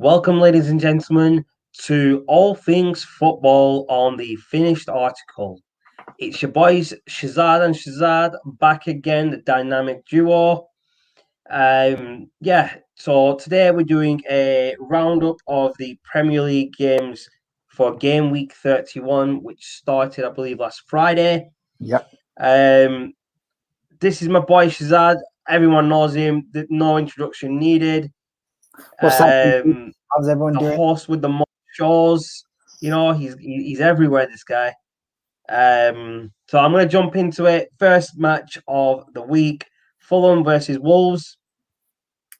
Welcome, ladies and gentlemen, to All Things Football on the Finished Article. It's your boys Shazad and Shazad back again, the dynamic duo. So today we're doing a roundup of the Premier League games for game week 31, which started, I believe, last Friday. Yep. This is my boy Shazad. Everyone knows him. No introduction needed. What's up? How's everyone The doing? horse with the most shows. He's everywhere, this guy. So I'm going to jump into it. First match of the week, Fulham versus Wolves.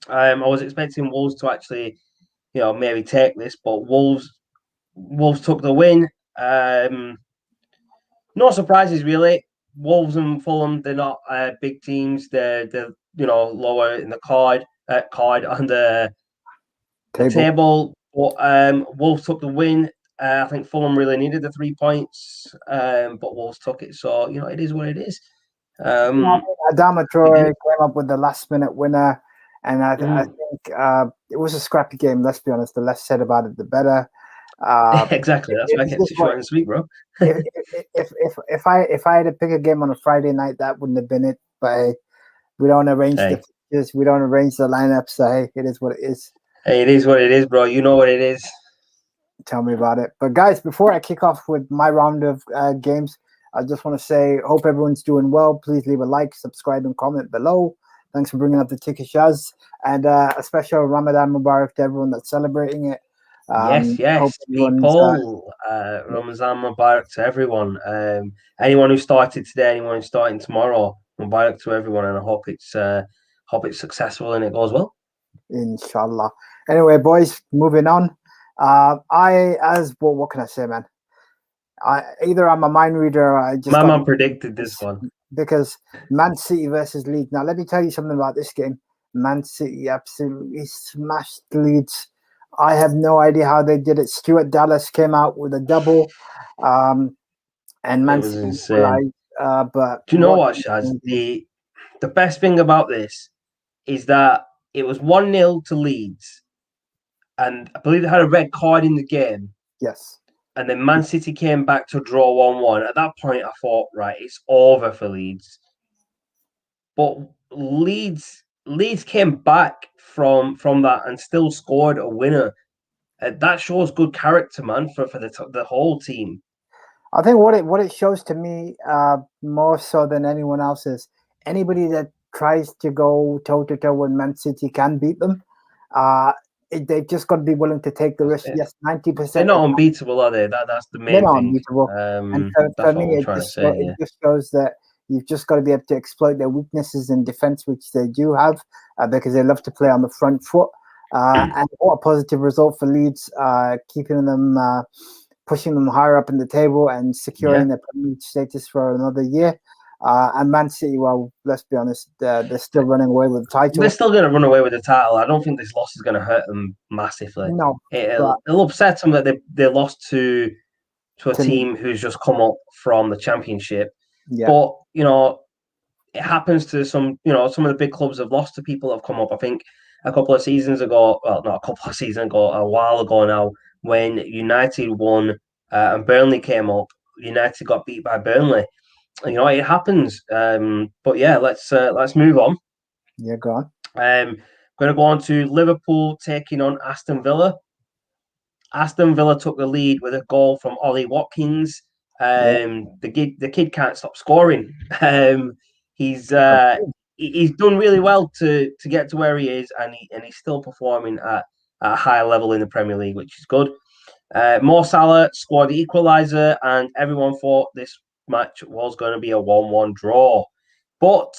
I was expecting Wolves to actually, maybe take this, but Wolves took the win. No surprises really. Wolves and Fulham, they're not big teams. They're lower in the card on the table. But Wolves took the win. I think Fulham really needed the 3 points, but Wolves took it. So it is what it is. Adama Traore came up with the last-minute winner, and I think it was a scrappy game. Let's be honest. The less said about it, the better. Exactly. That's why I kept it short and sweet, bro. if I had to pick a game on a Friday night, that wouldn't have been it. But hey, we don't arrange the fixtures, we don't arrange the lineup. So hey, it is what it is. Hey, it is what it is, bro. You know what it is. Tell me about it. But guys, before I kick off with my round of games, I just want to say, hope everyone's doing well. Please leave a like, subscribe, and comment below. Thanks for bringing up the ticket, Shaz. And a special Ramadan Mubarak to everyone that's celebrating it. Yes, people. Ramadan Mubarak to everyone. Anyone who started today, anyone who's starting tomorrow, Mubarak to everyone. And I hope it's successful and it goes well. Inshallah. Anyway, boys, moving on. What can I say, man? Either I'm a mind reader or I just... My man predicted this one. Because Man City versus Leeds. Now, let me tell you something about this game. Man City absolutely smashed Leeds. I have no idea how they did it. Stuart Dallas came out with a double. And Man City was insane. But do you know what, Shaz? The best thing about this is that it was 1-0 to Leeds. And I believe they had a red card in the game. Yes. And then Man City came back to draw 1-1. At that point, I thought, right, it's over for Leeds. But Leeds came back from that and still scored a winner. That shows good character, man, for the whole team. I think what it shows to me, more so than anyone else, is anybody that tries to go toe-to-toe with Man City can beat them. They've just got to be willing to take the risk. Yes, 90%. They're not unbeatable, are they? That's the main thing. They're not thing. unbeatable. And for me, it just shows that you've just got to be able to exploit their weaknesses in defense, which they do have, because they love to play on the front foot. And what a positive result for Leeds, keeping them, pushing them higher up in the table and securing their Premier League status for another year. And Man City, well, let's be honest, they're still running away with the title. They're still going to run away with the title. I don't think this loss is going to hurt them massively. No, it'll upset them that they lost to a team who's just come up from the Championship. Yeah. But it happens to some of the big clubs have lost to people that have come up. I think a couple of seasons ago, well, not a couple of seasons ago, a while ago now, when United won and Burnley came up, United got beat by Burnley. It happens. But yeah, let's move on. Yeah, go on. Going to go on to Liverpool taking on Aston Villa. Aston Villa took the lead with a goal from Ollie Watkins. The kid can't stop scoring. He's done really well to get to where he is, and he's still performing at a high level in the Premier League, which is good. Mo Salah scored the equaliser, and everyone thought this match was going to be a 1-1 draw. But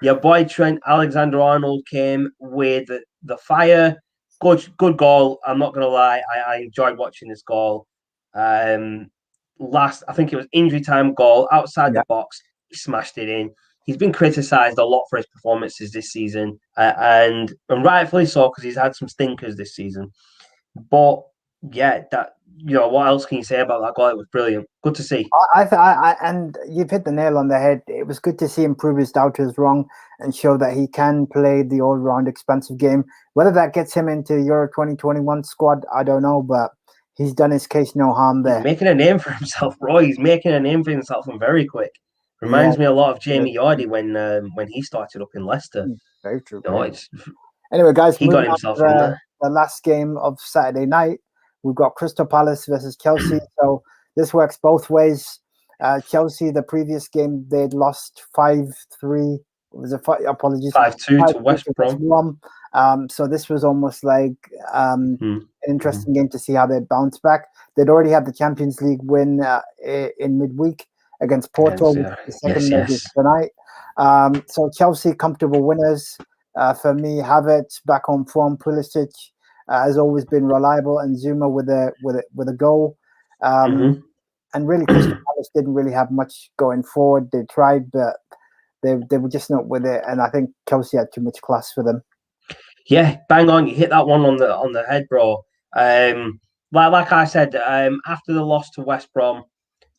your boy Trent Alexander-Arnold came with the fire. Good goal. I'm not going to lie. I enjoyed watching this goal. I think it was injury time goal outside the box. He smashed it in. He's been criticised a lot for his performances this season, and rightfully so, because he's had some stinkers this season. But yeah, what else can you say about that goal? It was brilliant. Good to see. And you've hit the nail on the head. It was good to see him prove his doubters wrong and show that he can play the all-round expensive game. Whether that gets him into Euro 2021 squad, I don't know, but he's done his case no harm there. He's making a name for himself, Roy. He's making a name for himself and very quick. Reminds me a lot of Jamie Vardy when he started up in Leicester. Very true. Anyway, guys, he got himself in there. The last game of Saturday night, we've got Crystal Palace versus Chelsea. So this works both ways. Chelsea, the previous game, they'd lost 5-3. Apologies. 5-2 to West Brom. So this was almost like an interesting game to see how they bounce back. They'd already had the Champions League win in midweek against Porto, the second leg is tonight. So Chelsea, comfortable winners. For me, Havertz back on form. Pulisic has always been reliable, and Zuma with a goal. And really, Crystal Palace didn't really have much going forward. They tried, but they were just not with it. And I think Chelsea had too much class for them. Yeah, bang on. You hit that one on the head, bro. Like I said, after the loss to West Brom,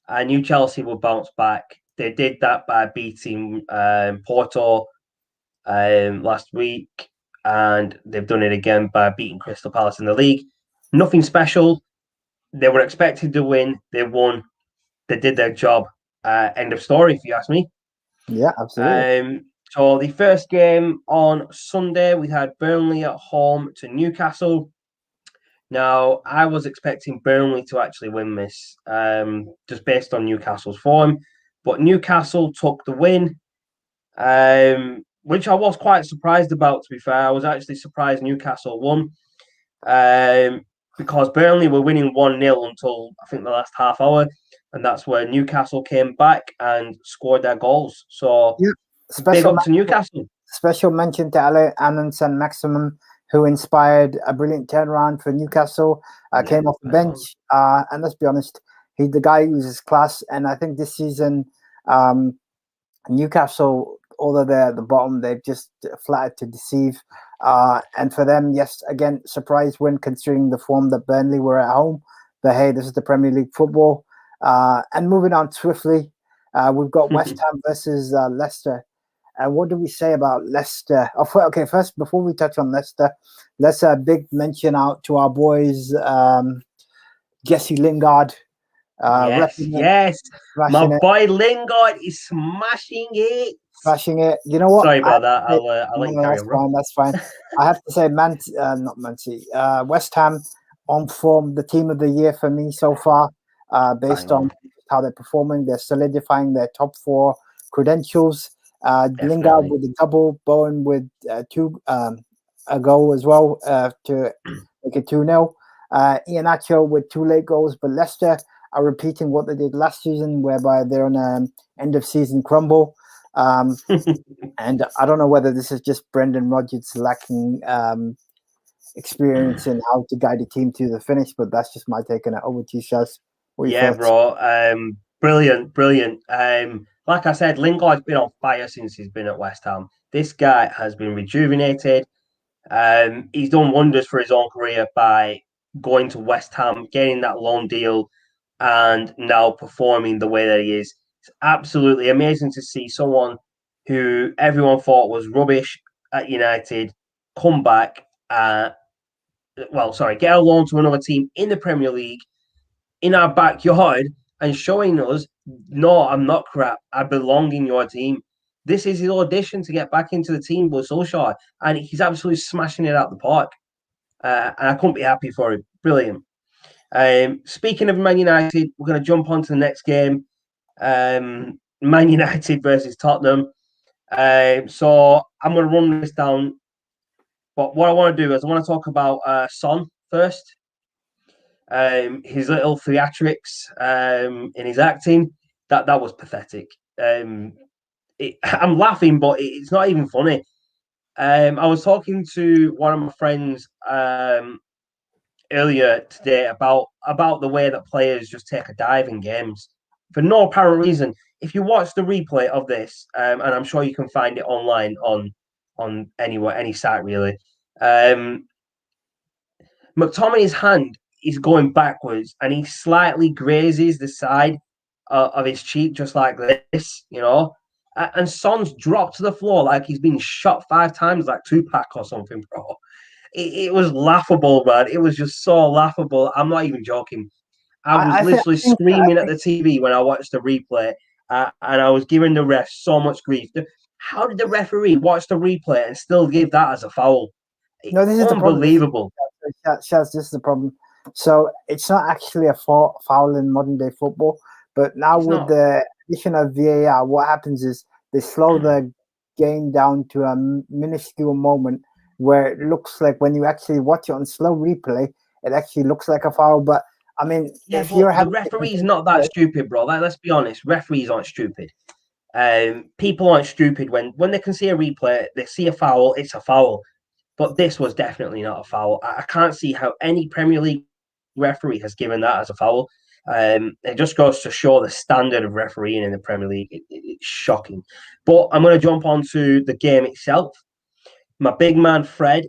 I knew Chelsea would bounce back. They did that by beating Porto last week, and they've done it again by beating Crystal Palace in the league. Nothing special. They were expected to win. They won. They did their job. End of story, if you ask me. Yeah, absolutely. So the first game on Sunday, we had Burnley at home to Newcastle. Now, I was expecting Burnley to actually win this, just based on Newcastle's form. But Newcastle took the win, which I was quite surprised about, to be fair. I was actually surprised Newcastle won, because Burnley were winning 1-0 until, I think, the last half hour. And that's where Newcastle came back and scored their goals. So, big up to Newcastle. Special mention to Ale Anand Maximum, who inspired a brilliant turnaround for Newcastle. Came off the bench, and let's be honest, he's the guy who uses class. And I think this season, Newcastle, although they're at the bottom, they've just flattered to deceive. And for them, yes, again, surprise win considering the form that Burnley were at home. But hey, this is the Premier League football. And moving on swiftly, we've got West Ham versus Leicester. What do we say about Leicester? Okay, first, before we touch on Leicester, let's big mention out to our boys, Jesse Lingard. Yes. My boy Lingard is smashing it. You know what? Sorry about that. I'll let you carry on. That's fine. I have to say, West Ham on form, the team of the year for me so far, based on how they're performing. They're solidifying their top four credentials. Lingard with a double, Bowen with a goal as well to make it 2-0. Iheanacho with 2 late goals, but Leicester are repeating what they did last season, whereby they're on an end-of-season crumble. And I don't know whether this is just Brendan Rodgers lacking experience in how to guide a team to the finish, but that's just my take on it. Over to you, Shaz. Yeah, bro. Brilliant. Like I said, Lingard's been on fire since he's been at West Ham. This guy has been rejuvenated. He's done wonders for his own career by going to West Ham, getting that loan deal, and now performing the way that he is. It's absolutely amazing to see someone who everyone thought was rubbish at United come back, get a loan to another team in the Premier League in our backyard and showing us, no, I'm not crap. I belong in your team. This is his audition to get back into the team with Solskjaer, and he's absolutely smashing it out the park. And I couldn't be happy for him. Brilliant. Speaking of Man United, we're going to jump on to the next game. Man United versus Tottenham. So I'm going to run this down. But what I want to do is I want to talk about Son first. His little theatrics in his acting, that was pathetic. I'm laughing, but it's not even funny. I was talking to one of my friends earlier today about the way that players just take a dive in games for no apparent reason. If you watch the replay of this, and I'm sure you can find it online on anywhere, any site really, McTominay's hand he's going backwards and he slightly grazes the side of his cheek just like this, and Son's dropped to the floor like he's been shot 5 times like Tupac or something, bro. It was laughable, man. It was just so laughable. I'm not even joking. I was literally screaming at the TV when I watched the replay, and I was giving the ref so much grief. How did the referee watch the replay and still give that as a foul? No, this is unbelievable. Shaz, this is the problem. So it's not actually a foul in modern day football, but now with the addition of VAR, what happens is they slow the game down to a minuscule moment where it looks like when you actually watch it on slow replay, it actually looks like a foul. But I mean, if you're having the referee's not that stupid, bro. Like, let's be honest, referees aren't stupid. People aren't stupid when they can see a replay, they see a foul, it's a foul. But this was definitely not a foul. I can't see how any Premier League referee has given that as a foul. It just goes to show the standard of refereeing in the Premier League. It's shocking. But I'm going to jump onto the game itself. My big man Fred,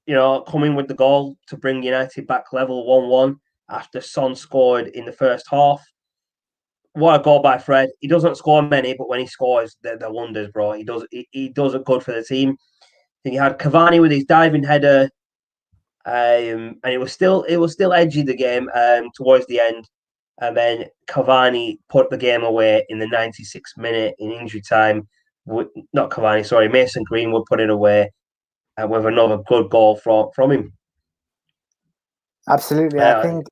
coming with the goal to bring United back level 1-1 after Son scored in the first half. What a goal by Fred. He doesn't score many, but when he scores, they're wonders, bro. He does it good for the team. Then you had Cavani with his diving header, and it was still edgy, the game towards the end. And then Cavani put the game away in the 96th minute in injury time. Not Cavani, sorry, Mason Greenwood put it away with another good goal from him. Absolutely, I think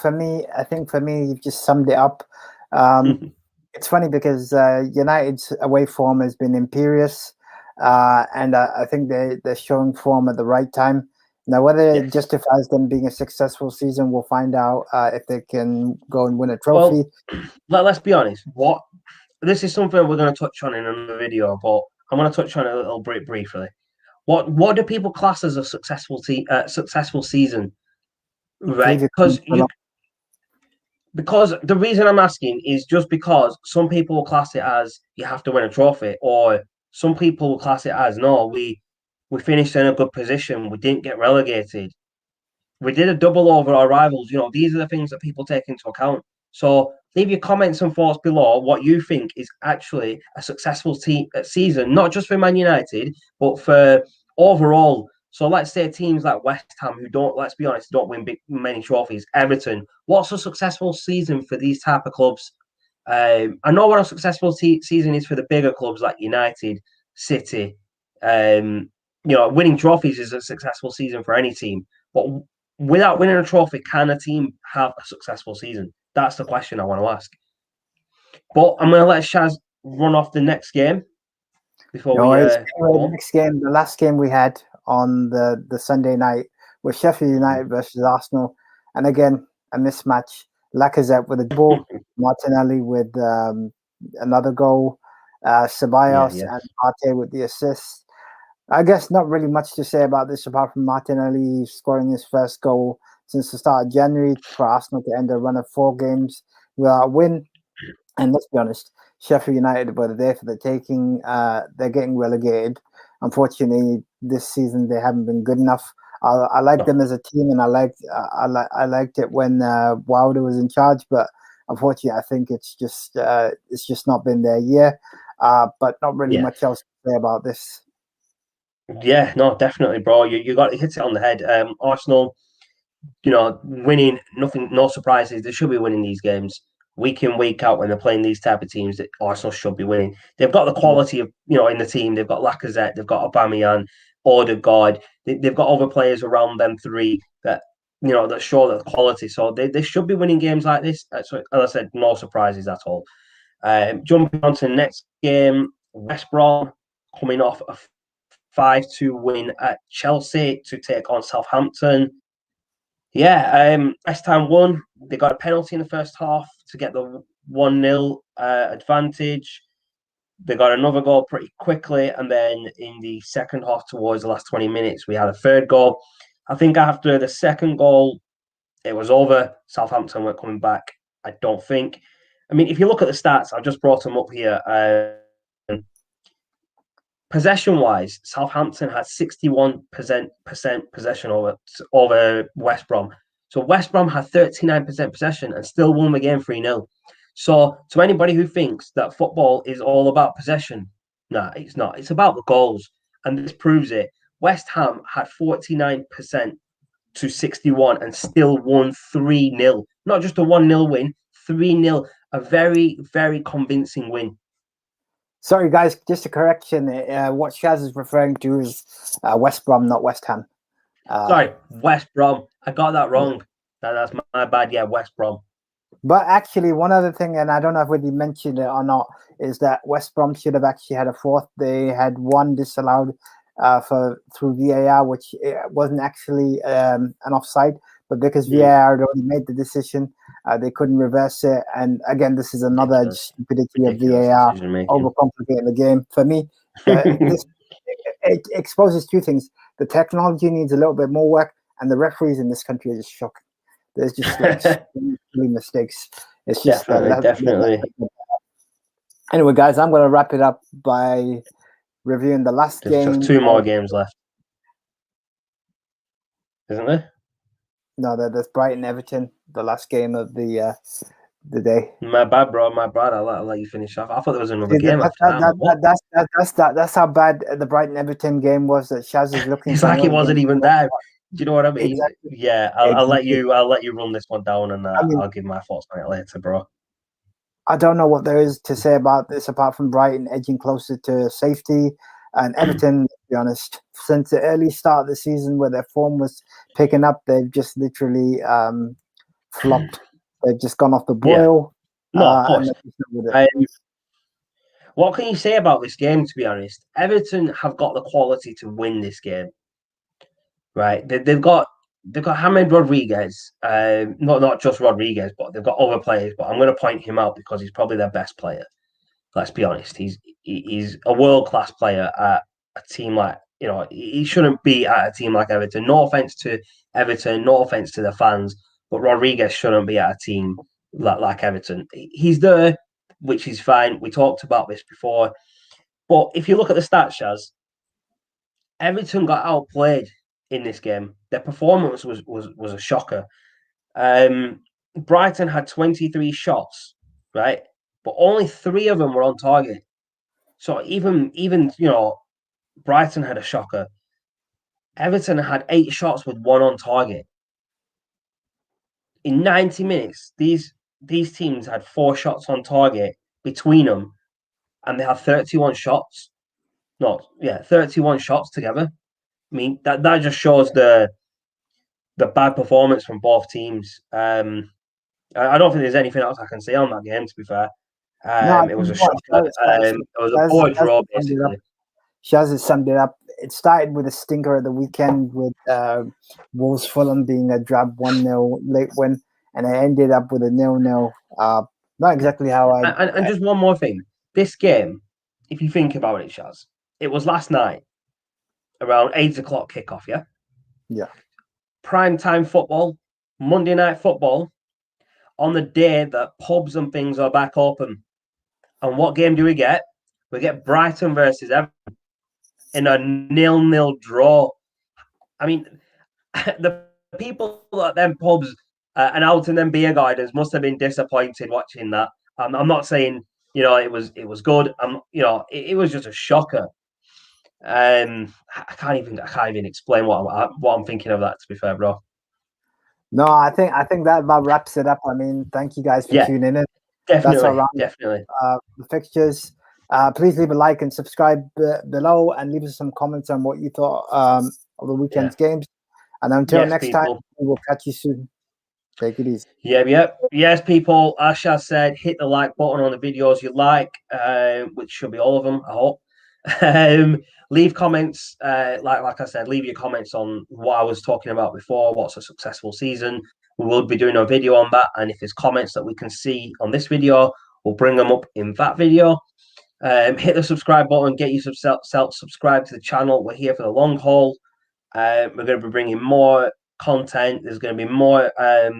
for me, you've just summed it up. It's funny because United's away form has been imperious, and I think they're showing form at the right time. Now, whether it justifies them being a successful season, we'll find out if they can go and win a trophy. Well, let's be honest. This is something we're going to touch on in another video, but I'm going to touch on it a little bit briefly. What do people class as a successful season? Right? Because the reason I'm asking is just because some people will class it as you have to win a trophy, or some people will class it as no, we finished in a good position, we didn't get relegated, we did a double over our rivals. These are the things that people take into account. So leave your comments and thoughts below what you think is actually a successful season, not just for Man United, but for overall. So let's say teams like West Ham, who don't, let's be honest, don't win many trophies. Everton, what's a successful season for these type of clubs? I know what a successful season is for the bigger clubs like United, City. Winning trophies is a successful season for any team. But without winning a trophy, can a team have a successful season? That's the question I want to ask. But I'm going to let Shaz run off the next game before the next game, the last game we had on the Sunday night was Sheffield United versus Arsenal, and again a mismatch. Lacazette with a ball, Martinelli with another goal, Ceballos and Arte with the assist. I guess not really much to say about this apart from Martinelli scoring his first goal since the start of January for Arsenal to end a run of 4 games without a win. And let's be honest, Sheffield United were there for the taking. They're getting relegated. Unfortunately, this season they haven't been good enough. I like them as a team, and I liked it when Wilder was in charge. But unfortunately, I think it's just not been their year. But not really much else to say about this. Yeah, no, definitely, bro. You got to hit it on the head. Arsenal, winning, no surprises. They should be winning these games week in, week out when they're playing these type of teams. That Arsenal should be winning. They've got the quality of in the team. They've got Lacazette, they've got Aubameyang, Odegaard. They've got other players around them three that that show that quality. So they should be winning games like this. So, as I said, no surprises at all. Jumping on to the next game, West Brom coming off a 5-2 win at Chelsea to take on Southampton. West Ham won. They got a penalty in the first half to get the 1-0 advantage. They got another goal pretty quickly, and then in the second half, towards the last 20 minutes, we had a third goal. I think after the second goal, it was over. Southampton weren't coming back, I don't think. I mean, if you look at the stats, I've just brought them up here. Possession-wise, Southampton had 61% possession over West Brom. So West Brom had 39% possession and still won the game 3-0. So to anybody who thinks that football is all about possession, no, it's not. It's about the goals. And this proves it. West Ham had 49% to 61 and still won 3-0. Not just a 1-0 win, 3-0. A very, very convincing win. Sorry, guys, just a correction. What Shaz is referring to is West Brom, not West Ham. Sorry, West Brom. I got that wrong. That's my bad. Yeah, West Brom. But actually, one other thing, and I don't know if we mentioned it or not, is that West Brom should have actually had a fourth. They had one disallowed through VAR, which wasn't actually an offside, but because VAR had already made the decision, they couldn't reverse it. And again, this is another stupidity of VAR overcomplicating the game. For me, it exposes two things. The technology needs a little bit more work, and the referees in this country are just shocking. There's just like silly mistakes. It's just definitely. Anyway, guys, I'm going to wrap it up by reviewing the last game. There's 2 more games left, isn't there? No, there's Brighton Everton, the last game of the day. My bad, bro. My bad. I'll let you finish off. I thought there was another game. That's how bad the Brighton Everton game was. That Shaz is looking. It's like it wasn't even there. Do you know what I mean? Exactly. Yeah, I'll let you run this one down, and I'll give my thoughts on it later, bro. I don't know what there is to say about this apart from Brighton edging closer to safety, and Everton. To be honest, since the early start of the season where their form was picking up, they've just literally flopped. They've just gone off the boil. Yeah. No, of course. What can you say about this game? To be honest, Everton have got the quality to win this game. Right, they've got James Rodriguez, not just Rodriguez, but they've got other players. But I'm going to point him out because he's probably their best player. Let's be honest, he's a world-class player at a team like, he shouldn't be at a team like Everton. No offense to Everton, no offense to the fans, but Rodriguez shouldn't be at a team like Everton. He's there, which is fine. We talked about this before, but if you look at the stats, Shaz, Everton got outplayed in this game. Their performance was a shocker. Brighton had 23 shots, right? But only 3 of them were on target. So even Brighton had a shocker. Everton had 8 shots with 1 on target. In 90 minutes, these teams had 4 shots on target between them, and they had 31 shots. 31 shots together. I mean, that just shows the bad performance from both teams. I don't think there's anything else I can say on that game, to be fair. It was a shocker. It was a poor draw, basically. Shaz has summed it up. It started with a stinker at the weekend with Wolves Fulham being a drab 1-0 late win, and it ended up with a 0-0. Not exactly how I... And just one more thing. This game, if you think about it, Shaz, it was last night, around 8 o'clock kickoff, yeah? Yeah. Prime time football, Monday night football, on the day that pubs and things are back open. And what game do we get? We get Brighton versus Everton in a 0-0 draw. I mean, the people at them pubs and out in them beer gardens must have been disappointed watching that. I'm not saying it was good. It was just a shocker. I can't even explain what I'm thinking of that. To be fair, bro. No, I think that about wraps it up. I mean, thank you guys for tuning in. Definitely. The fixtures. Please leave a like and subscribe below, and leave us some comments on what you thought of the weekend's games. And until next time, we will catch you soon. Take it easy. Yes, people. As Shaz said, hit the like button on the videos you like, which should be all of them, I hope. Leave comments. Like I said, leave your comments on what I was talking about before. What's a successful season? We will be doing a video on that. And if there's comments that we can see on this video, we'll bring them up in that video. Hit the subscribe button. Get yourself subscribe to the channel. We're here for the long haul. We're going to be bringing more content. There's going to be more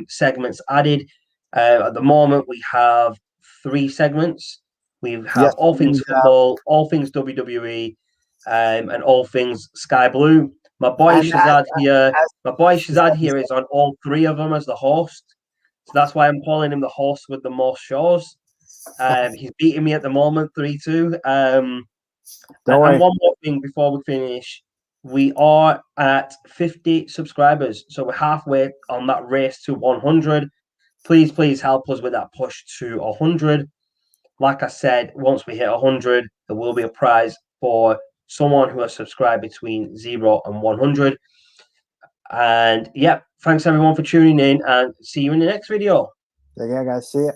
segments added. At the moment, we have 3 segments. We have all things football, all things WWE, and all things Sky Blue. My boy Shazad here. My boy Shazad here is on all 3 of them as the host. So that's why I'm calling him the host with the most shows. He's beating me at the moment, 3-2. And one more thing before we finish. We are at 50 subscribers. So we're halfway on that race to 100. Please help us with that push to 100. Like I said, once we hit 100, there will be a prize for someone who has subscribed between 0 and 100. And yeah, thanks everyone for tuning in, and see you in the next video. Yeah, guys, see ya.